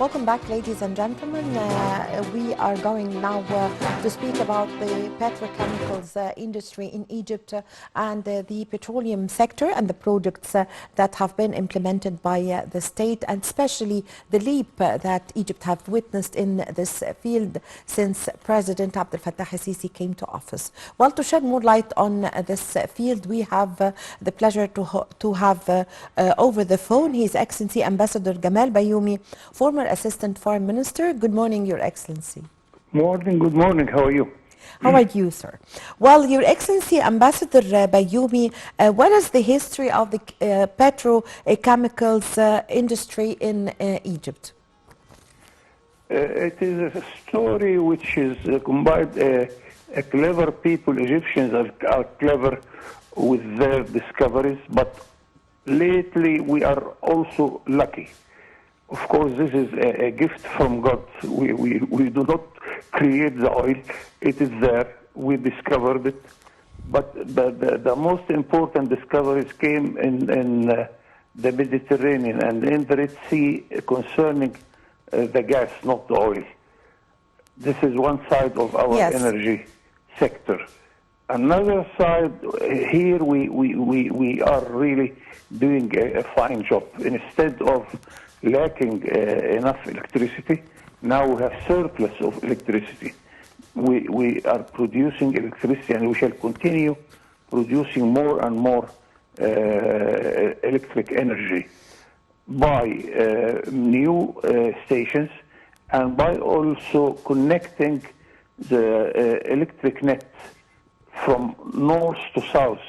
Welcome back, ladies and gentlemen. We are going now to speak about the petrochemicals industry in Egypt and the petroleum sector and the projects that have been implemented by the state, and especially the leap that Egypt have witnessed in this field since President Abdel Fattah al-Sisi came to office. Well, to shed more light on this field, we have the pleasure to have over the phone His Excellency Ambassador Gamal Bayoumi, former Assistant Foreign Minister. Good morning, Your Excellency. Morning, good morning. How are you? How are you, sir? Well, Your Excellency Ambassador Bayoumi, what is the history of the petrochemicals industry in Egypt? It is a story which is combined clever people. Egyptians are clever with their discoveries, but lately we are also lucky. Of course, this is a gift from God. We do not create the oil. It is there. We discovered it. But the most important discoveries came in the Mediterranean and in the Red Sea concerning the gas, not the oil. This is one side of our energy sector. Another side, here we are really doing a fine job. Instead of lacking enough electricity, now we have surplus of electricity. We are producing electricity, and we shall continue producing more and more electric energy by new stations and by also connecting the electric net from north to south,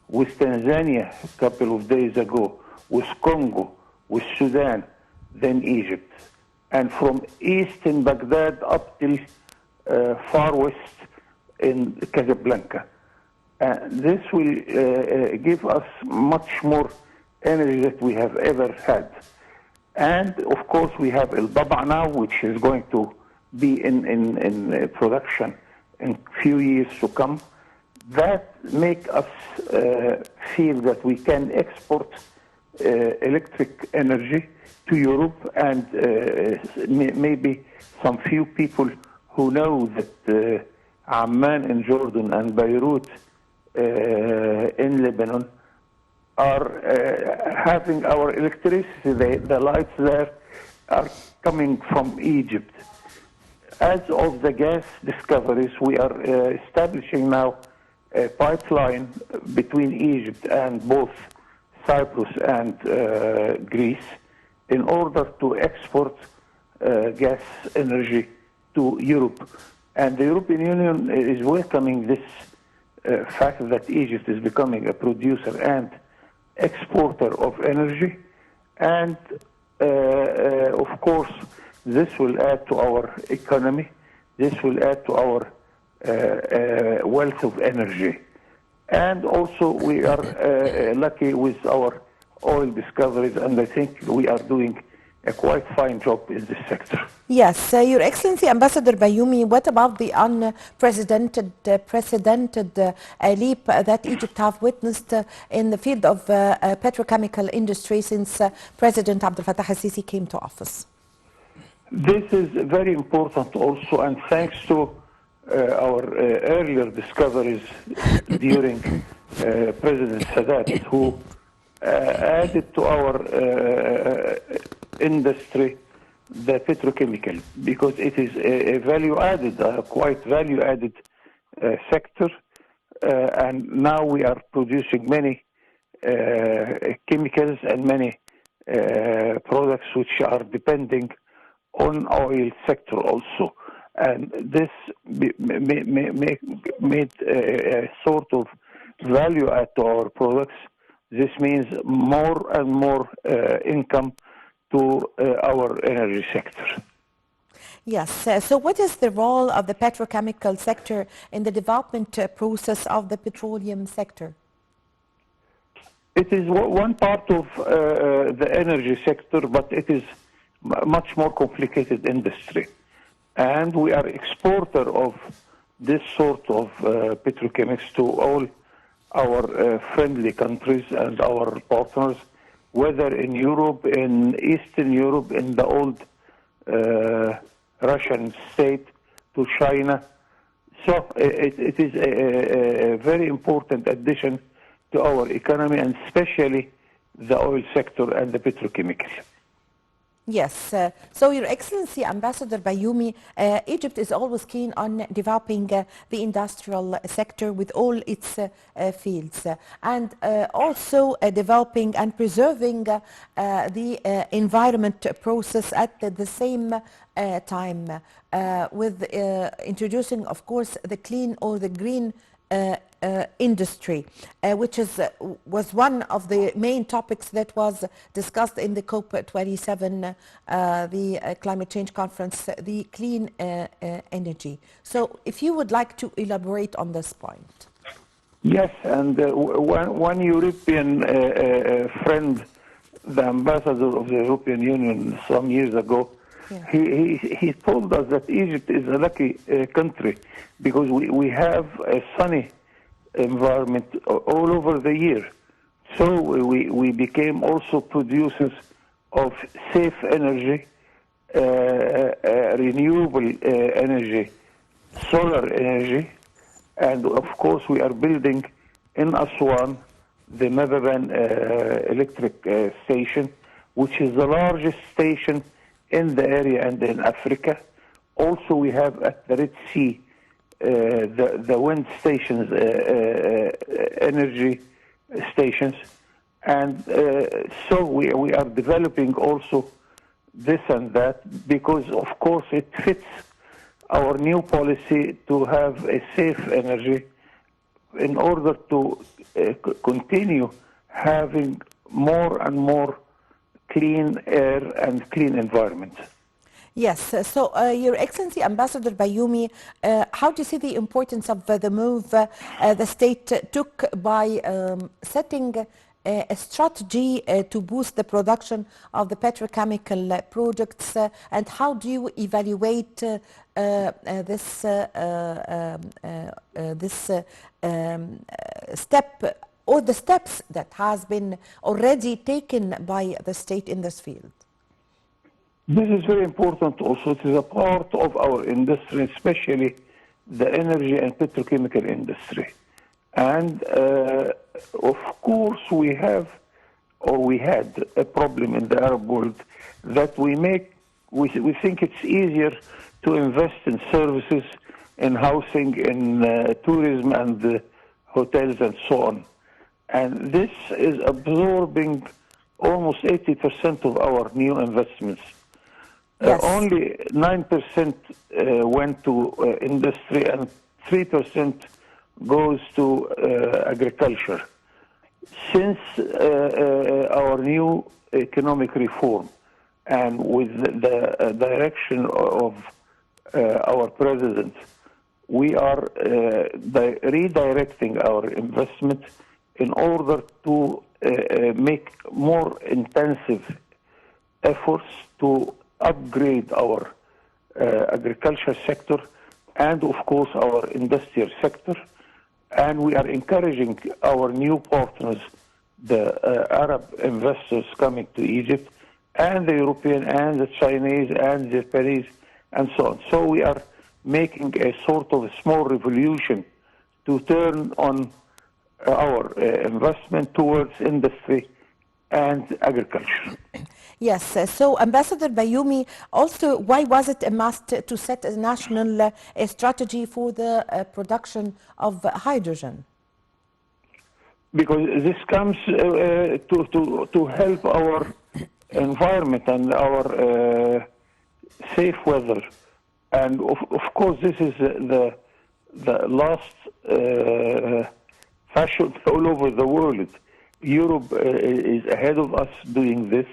with Tanzania a couple of days ago, with Congo, with Sudan, then Egypt, and from eastern Baghdad up till far west in Casablanca. This will give us much more energy that we have ever had. And of course we have El Baba now, which is going to be in production in a few years to come. That make us feel that we can export electric energy to Europe, and maybe some few people who know that Amman in Jordan and Beirut in Lebanon are having our electricity. The lights there are coming from Egypt. As of the gas discoveries, we are establishing now a pipeline between Egypt and both Cyprus and Greece in order to export gas energy to Europe. And the European Union is welcoming this fact that Egypt is becoming a producer and exporter of energy. And of course, this will add to our economy. This will add to our wealth of energy. And also we are lucky with our oil discoveries, and I think we are doing a quite fine job in this sector. Yes, Your Excellency Ambassador Bayoumi, what about the unprecedented leap that Egypt have witnessed in the field of petrochemical industry since President Abdel Fattah al-Sisi came to office? This is very important also, and thanks to our earlier discoveries during President Sadat, who added to our industry the petrochemical, because it is a value-added, quite value-added sector, and now we are producing many chemicals and many products which are depending on oil sector also. And this made a sort of value add to our products. This means more and more income to our energy sector. Yes, so what is the role of the petrochemical sector in the development process of the petroleum sector? It is one part of the energy sector, but it is much more complicated industry. And we are exporter of this sort of petrochemics to all our friendly countries and our partners, whether in Europe, in Eastern Europe, in the old Russian state to China. So it is a very important addition to our economy, and especially the oil sector and the petrochemical. Yes. So, Your Excellency, Ambassador Bayoumi, Egypt is always keen on developing the industrial sector with all its fields, and also developing and preserving the environment process at the same time, with introducing, of course, the clean or the green industry, which was one of the main topics that was discussed in the COP27, the climate change conference, the clean energy. So if you would like to elaborate on this point. Yes, and one European friend, the ambassador of the European Union some years ago, Yeah. he told us that Egypt is a lucky country because we have a sunny environment all over the year. So we became also producers of safe energy, renewable energy, solar energy, and of course we are building in Aswan the Mababan electric station, which is the largest station in the area and in Africa. Also we have at the Red Sea the wind stations, energy stations, and so we are developing also this and that because of course it fits our new policy to have a safe energy in order to continue having more and more clean air and clean environment. Yes, so Your Excellency Ambassador Bayoumi, how do you see the importance of the move the state took by setting a strategy to boost the production of the petrochemical products, and how do you evaluate this step or the steps that has been already taken by the state in this field? This is very important also. It is a part of our industry, especially the energy and petrochemical industry. And of course we have, or we had a problem in the Arab world that we think it's easier to invest in services, in housing, in tourism and hotels and so on. And this is absorbing almost 80% of our new investments. Yes. Only 9% went to industry and 3% goes to agriculture. Since our new economic reform and with the direction of our president, we are redirecting our investment in order to make more intensive efforts to upgrade our agriculture sector and of course our industrial sector, and we are encouraging our new partners, the Arab investors coming to Egypt, and the European and the Chinese and the Japanese and so on. So we are making a sort of a small revolution to turn on our investment towards industry and agriculture. Yes, so Ambassador Bayoumi, also why was it a must to set a national strategy for the production of hydrogen? Because this comes to help our environment and our safe weather. And of course this is the last fashion all over the world. Europe is ahead of us doing this,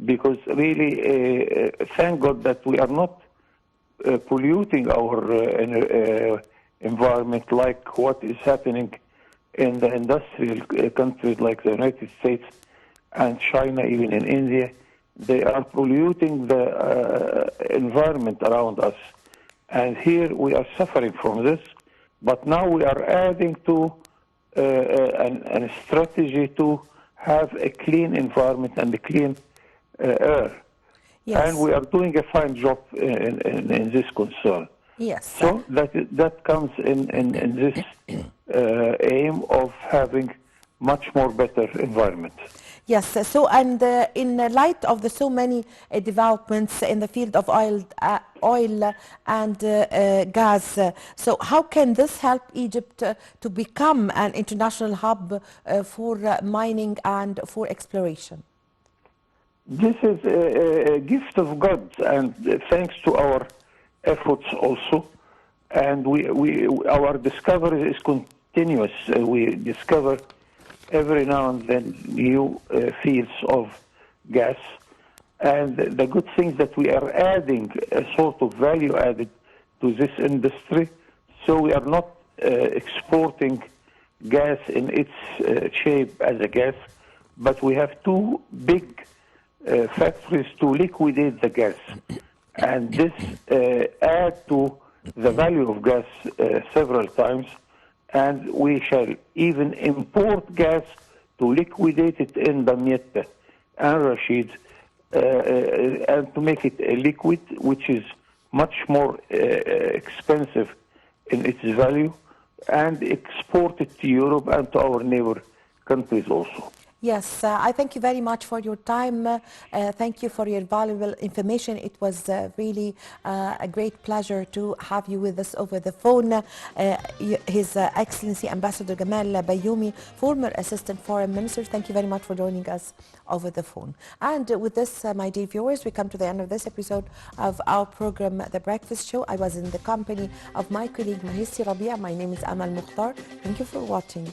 because really, thank God that we are not polluting our environment like what is happening in the industrial countries like the United States and China, even in India. They are polluting the environment around us. And here we are suffering from this, but now we are adding to a strategy to have a clean environment and a clean air. and Yes. we are doing a fine job in this concern. Yes. So that comes in this aim of having much more better environment. Yes, so and in light of the so many developments in the field of oil and gas, so how can this help Egypt to become an international hub for mining and for exploration? This is a gift of God, and thanks to our efforts also. And our discovery is continuous. We discover every now and then new fields of gas. And the good thing is that we are adding a sort of value added to this industry. So we are not exporting gas in its shape as a gas, but we have two big factories to liquidate the gas. And this add to the value of gas several times. And we shall even import gas to liquidate it in Damietta and Rashid and to make it a liquid, which is much more expensive in its value, and export it to Europe and to our neighbor countries also. Yes, I thank you very much for your time. Thank you for your valuable information. It was really a great pleasure to have you with us over the phone. His Excellency Ambassador Gamal Bayoumi, former Assistant Foreign Minister, thank you very much for joining us over the phone. And with this, my dear viewers, we come to the end of this episode of our program, The Breakfast Show. I was in the company of my colleague Mahissi Rabia. My name is Amal Mukhtar. Thank you for watching.